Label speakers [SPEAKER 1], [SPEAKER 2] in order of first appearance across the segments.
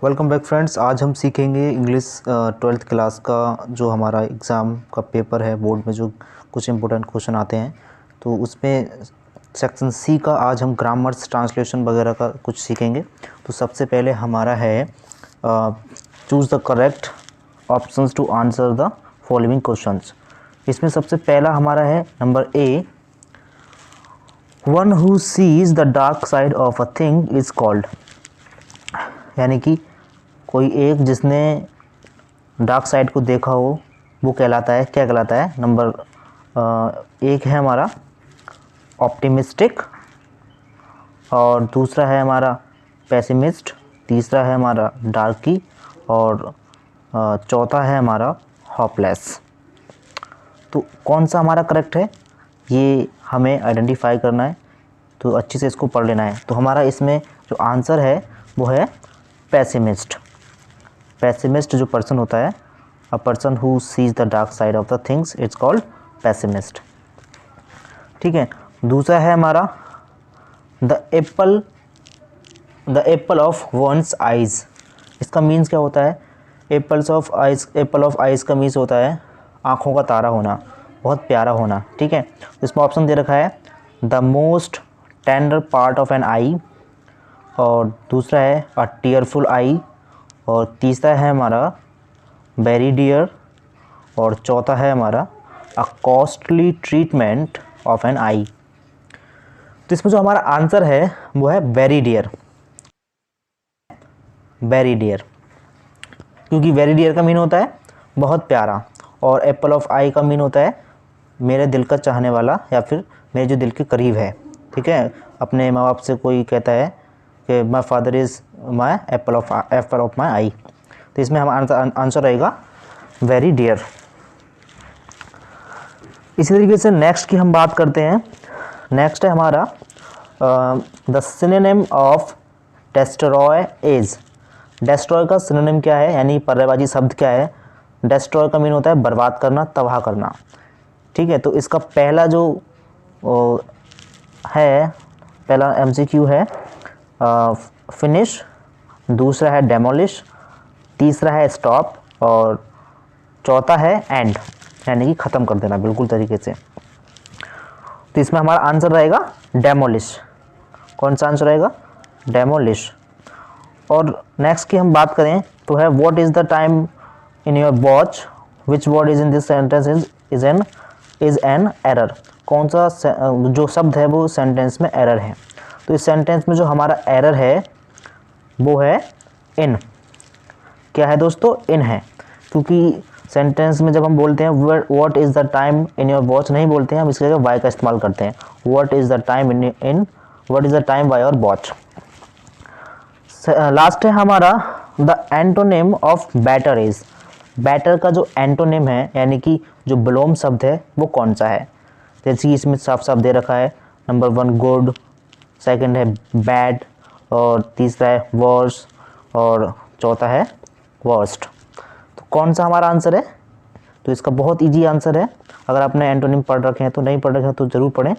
[SPEAKER 1] Welcome back friends. आज हम सीखेंगे इंग्लिश 12th क्लास का जो हमारा एग्ज़ाम का पेपर है, बोर्ड में जो कुछ इंपॉर्टेंट क्वेश्चन आते हैं, तो उसमें सेक्शन सी का आज हम ग्रामर्स, ट्रांसलेशन वगैरह का कुछ सीखेंगे। तो सबसे पहले हमारा है choose the correct options to answer the following questions. इसमें सबसे पहला हमारा है number A, one who sees the dark side of a thing is called. यानी कि कोई एक जिसने डार्क साइड को देखा हो वो कहलाता है, क्या कहलाता है? नंबर एक है हमारा ऑप्टिमिस्टिक, और दूसरा है हमारा पेसिमिस्ट, तीसरा है हमारा डार्की, और चौथा है हमारा होपलेस। तो कौन सा हमारा करेक्ट है ये हमें आइडेंटिफाई करना है, तो अच्छे से इसको पढ़ लेना है। तो हमारा इसमें जो आंसर है वो है पेसिमिस्ट। पेसिमिस्ट जो पर्सन होता है, a person who sees the dark side of the things, it's called pessimist. ठीक है। दूसरा है हमारा the Apple of once eyes. इसका मीन्स क्या होता है? एप्पल ऑफ आइज का मीन्स होता है आँखों का तारा होना, बहुत प्यारा होना। ठीक है। इसमें ऑप्शन दे रखा है the most tender part of an eye, और दूसरा है अ टीयरफुल आई, और तीसरा है हमारा वेरी डियर, और चौथा है हमारा a costly treatment of an eye. तो इसमें जो हमारा आंसर है वो है वेरी डियर। वेरी डियर, क्योंकि वेरी डियर का मीन होता है बहुत प्यारा, और एप्पल ऑफ आई का मीन होता है मेरे दिल का चाहने वाला, या फिर मेरे जो दिल के करीब है। ठीक है। अपने माँ बाप से कोई कहता है कि my father is my apple of my eye, तो इसमें हम आंसर रहेगा वेरी डियर। इसी तरीके से नेक्स्ट की हम बात करते हैं। नेक्स्ट है हमारा the synonym of destroy is. Destroy का सिनोनिम क्या है, यानी पर्यायवाची शब्द क्या है? डेस्ट्रॉय का मीन होता है बर्बाद करना, तबाह करना। ठीक है। तो इसका पहला जो है, पहला एमसीक्यू है फिनिश, दूसरा है डेमोलिश, तीसरा है स्टॉप, और चौथा है एंड, यानी कि ख़त्म कर देना बिल्कुल तरीके से। तो इसमें हमारा आंसर रहेगा डेमोलिश। कौन सा आंसर रहेगा? डेमोलिश। और नेक्स्ट की हम बात करें तो है what is the time in your watch, which word is in this sentence is an error. कौन सा जो शब्द है वो सेंटेंस में एरर है? तो इस सेंटेंस में जो हमारा एरर है वो है इन। क्या है दोस्तों? इन है। क्योंकि सेंटेंस में जब हम बोलते हैं what is the time in your watch नहीं बोलते हैं, हम इसके जगह वाई का इस्तेमाल करते हैं। What is the time what is the time by your watch. Last है हमारा the antonym of better is. Better का जो एंटोनिम है, यानी कि जो विलोम शब्द है, वो कौन सा है? जैसे कि इसमें साफ साफ दे रखा है नंबर 1 गुड, सेकंड है बैड, और तीसरा है वर्स, और चौथा है वर्स्ट। तो कौन सा हमारा आंसर है? तो इसका बहुत इजी आंसर है। अगर आपने एंटोनिम पढ़ रखे हैं तो नहीं पढ़ रखे हैं तो ज़रूर पढ़ें।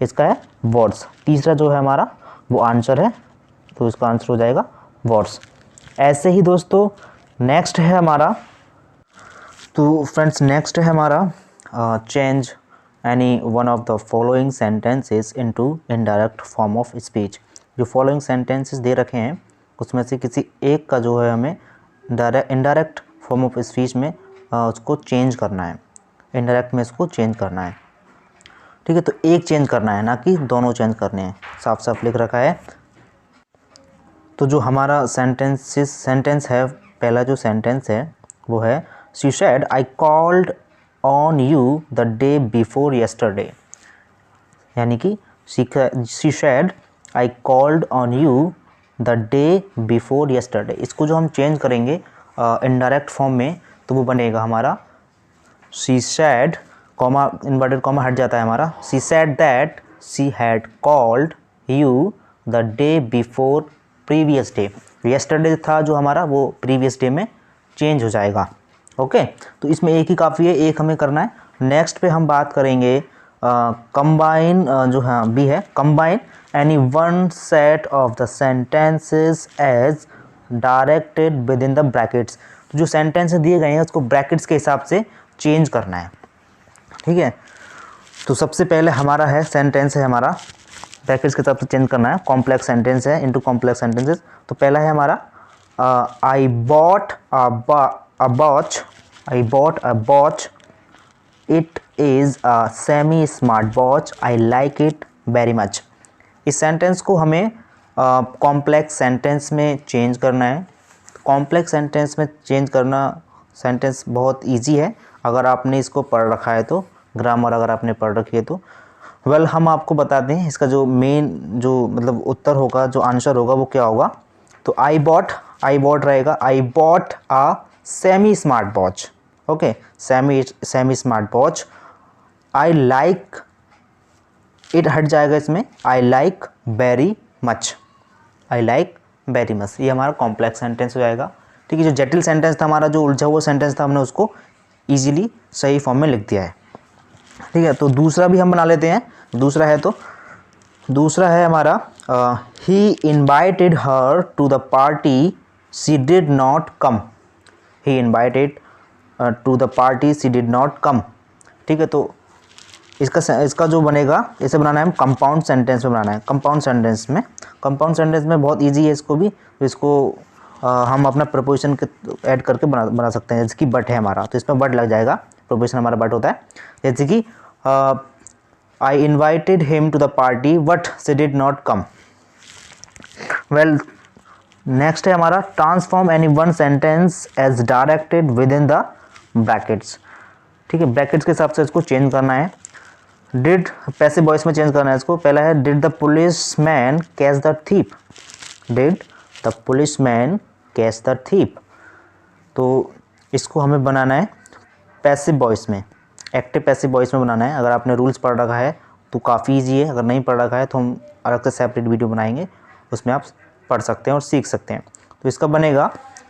[SPEAKER 1] इसका है वर्ड्स। तीसरा जो है हमारा वो आंसर है, तो इसका आंसर हो जाएगा वर्ड्स। ऐसे ही दोस्तों नेक्स्ट है हमारा, तो फ्रेंड्स नेक्स्ट है हमारा change any one of the following sentences into indirect form of speech. जो फॉलोइंग सेंटेंसेस दे रखे हैं उसमें से किसी एक का जो है हमें इनडायरेक्ट फॉर्म ऑफ स्पीच में उसको चेंज करना है, इनडायरेक्ट में इसको चेंज करना है। ठीक है। तो एक चेंज करना है, ना कि दोनों चेंज करने हैं। साफ साफ लिख रखा है। तो जो हमारा सेंटेंस है, पहला जो सेंटेंस है वो है she said I called on you the day before yesterday. यानी कि she said I called on you the day before yesterday. इसको जो हम चेंज करेंगे इनडायरेक्ट फॉर्म में, तो वो बनेगा हमारा she said, comma inverted comma हट जाता है हमारा, she said that she had called you the day before previous day. Yesterday था जो हमारा, वो प्रीवियस डे में चेंज हो जाएगा। ओके। तो इसमें एक ही काफ़ी है, एक हमें करना है। नेक्स्ट पे हम बात करेंगे कंबाइन, जो हाँ बी है, combine any one set of the sentences as directed within the brackets. तो जो सेंटेंस दिए गए हैं उसको ब्रैकेट्स के हिसाब से चेंज करना है, ठीक है। तो सबसे पहले हमारा है सेंटेंस है हमारा ब्रैकेट्स के हिसाब से चेंज करना है, कॉम्प्लेक्स सेंटेंस है इनटू कॉम्प्लेक्स सेंटेंसेस। तो पहला है हमारा I bought a watch, it is a semi smart watch, I like it very much. इस सेंटेंस को हमें कॉम्प्लेक्स सेंटेंस में चेंज करना है। कॉम्प्लेक्स सेंटेंस में चेंज करना सेंटेंस बहुत इजी है अगर आपने इसको पढ़ रखा है तो, ग्रामर अगर आपने पढ़ रखी है तो। वेल हम आपको बताते हैं इसका जो मेन जो मतलब उत्तर होगा, जो आंसर होगा वो क्या होगा। तो आई बॉट रहेगा, I bought a semi smart watch, okay, semi smart watch. I like it हट जाएगा इसमें, I like very much, I like very much. ये हमारा कॉम्प्लेक्स सेंटेंस हो जाएगा, ठीक है। जो जटिल सेंटेंस था हमारा, जो उलझा हुआ सेंटेंस था, हमने उसको इजीली सही फॉर्म में लिख दिया है, ठीक है। तो दूसरा भी हम बना लेते हैं। दूसरा है हमारा he invited her to the party, she did not come, he invited to the party, she did not come, ठीक है। तो इसका जो बनेगा, इसे बनाना है हम कंपाउंड सेंटेंस में बनाना है। कंपाउंड सेंटेंस में बहुत इजी है इसको भी। तो इसको हम अपना प्रपोजिशन के ऐड करके बना सकते हैं। जैसे कि बट है हमारा, तो इसमें बट लग जाएगा, प्रपोजिशन हमारा बट होता है। जैसे कि I invited him to the party but she did not come. Well next है हमारा transform any one sentence as directed within the brackets, ठीक है। ब्रैकेट्स के हिसाब से इसको चेंज करना है। डिड पैसिव वॉइस में चेंज करना है इसको। पहला है did the policeman catch the thief, did the policeman catch the thief. तो इसको हमें बनाना है पैसिव वॉइस में, एक्टिव पैसिव वॉइस में बनाना है। अगर आपने रूल्स पढ़ रखा है तो काफ़ी ईजी है, अगर नहीं पढ़ रखा है तो हम अलग से सेपरेट वीडियो बनाएंगे, उसमें आप पढ़ सकते हैं और सीख सकते हैं। तो इसका बनेगा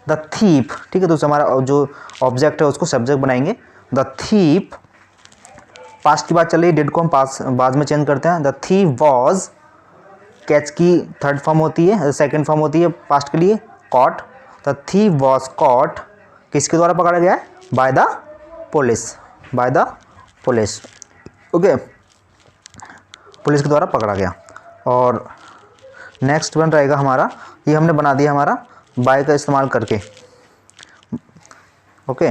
[SPEAKER 1] द थीप, ठीक है। तो हमारा जो ऑब्जेक्ट है उसको सब्जेक्ट बनाएंगे। द थीप, पास्ट की बात चल रही है, डिड को हम बाद में चेंज करते हैं। द थीप वॉज, कैच की थर्ड फॉर्म होती है, सेकंड फॉर्म होती है पास्ट के लिए, caught. The thief was caught, किसके द्वारा पकड़ा गया है, by the police, okay, police के द्वारा पकड़ा गया। और नेक्स्ट वन रहेगा हमारा, ये हमने बना दिया हमारा बाय का इस्तेमाल करके, ओके।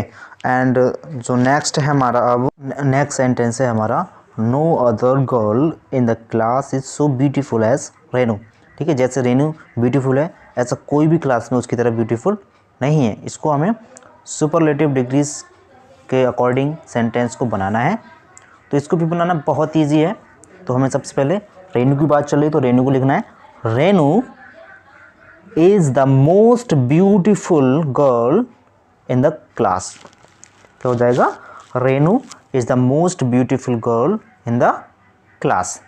[SPEAKER 1] एंड जो नेक्स्ट है हमारा, अब नेक्स्ट सेंटेंस है हमारा, no other girl in the class is so beautiful as Renu, ठीक है। जैसे रेनू ब्यूटीफुल है, ऐसा कोई भी क्लास में उसकी तरह ब्यूटीफुल नहीं है। इसको हमें सुपरलेटिव डिग्रीज के अकॉर्डिंग सेंटेंस को बनाना है। तो इसको भी बनाना बहुत ईजी है। तो हमें सबसे पहले रेनू की बात चल रही तो रेनू को लिखना है, Renu is the most beautiful girl in the class. क्या हो जाएगा, Renu is the most beautiful girl in the class.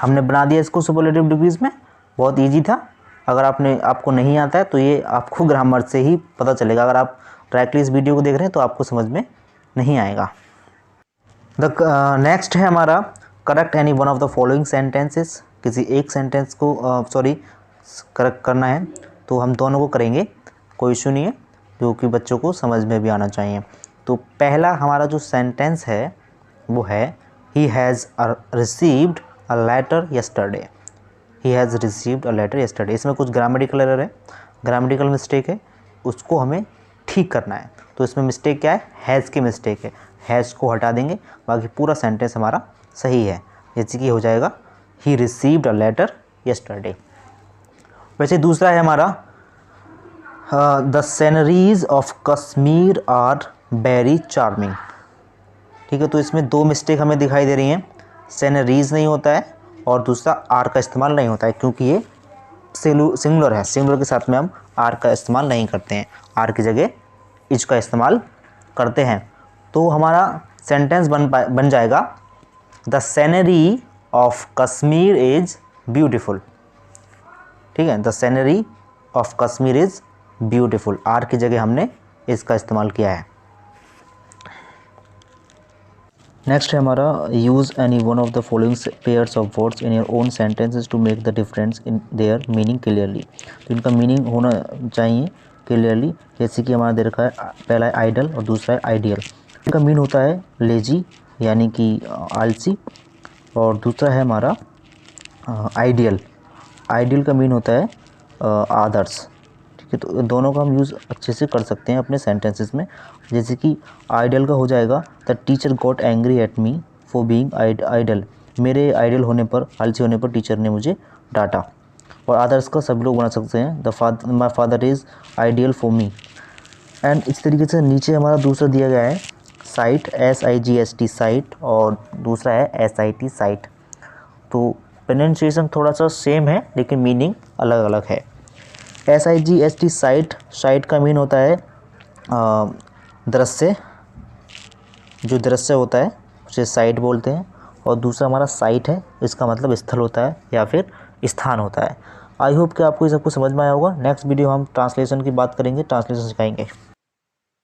[SPEAKER 1] हमने बना दिया इसको सुपरलेटिव डिग्रीज में, बहुत इजी था। अगर आपको नहीं आता है तो ये आपको ग्रामर से ही पता चलेगा। अगर आप डायरेक्टली इस वीडियो को देख रहे हैं तो आपको समझ में नहीं आएगा। द नेक्स्ट है हमारा correct any one of the following sentences. किसी एक सेंटेंस को करेक्ट करना है, तो हम दोनों को करेंगे, कोई इशू नहीं है, जो कि बच्चों को समझ में भी आना चाहिए। तो पहला हमारा जो सेंटेंस है वो है he has received a letter yesterday, he has received a letter yesterday. इसमें कुछ ग्रामेटिकल एरर है, ग्रामेटिकल मिस्टेक है, उसको हमें ठीक करना है। तो इसमें मिस्टेक क्या है, हैज़ की मिस्टेक है, हैज़ को हटा देंगे, बाकी पूरा सेंटेंस हमारा सही है। जैसे कि हो जाएगा he received a letter yesterday. वैसे दूसरा है हमारा the sceneries of Kashmir are very charming, ठीक है। तो इसमें दो मिस्टेक हमें दिखाई दे रही हैं, सीनरीज नहीं होता है और दूसरा आर का इस्तेमाल नहीं होता है, क्योंकि ये सिंगुलर है। सिंगुलर के साथ में हम आर का इस्तेमाल नहीं करते हैं, आर की जगह इज का इस्तेमाल करते हैं। तो हमारा सेंटेंस बन जाएगा the scenery of Kashmir is beautiful, ठीक है। The scenery of Kashmir is beautiful, are की जगह हमने इसका इस्तेमाल किया है। नेक्स्ट है हमारा use any one of the following pairs of words in your own sentences to make the difference in their meaning clearly. तो इनका मीनिंग होना चाहिए क्लियरली। जैसे कि हमारा दे रखा है, पहला है आइडल और दूसरा है आइडियल। इनका मीन होता है लेजी यानी कि आलसी, और दूसरा है हमारा आइडियल। आइडियल का मीन होता है आदर्श। ठीक है, तो दोनों का हम यूज़ अच्छे से कर सकते हैं अपने सेंटेंसेस में। जैसे कि आइडियल का हो जाएगा, the teacher got angry at me for being idle. मेरे आइडियल होने पर, आलसी होने पर टीचर ने मुझे डांटा। और आदर्श का सब लोग बना सकते हैं, माई father is ideal for me. And इस तरीके से नीचे हमारा दूसरा दिया गया है साइट, SIGST साइट, और दूसरा है SIT साइट। तो प्रोनाउंसिएशन थोड़ा सा सेम है लेकिन मीनिंग अलग अलग है। SIGST साइट, साइट का मीन होता है दृश्य, जो दृश्य होता है उसे साइट बोलते हैं। और दूसरा हमारा साइट है, इसका मतलब स्थल होता है या फिर स्थान होता है। आई होप कि आपको ये सब कुछ समझ में आया होगा। नेक्स्ट वीडियो हम ट्रांसलेशन की बात करेंगे, ट्रांसलेशन सिखाएंगे।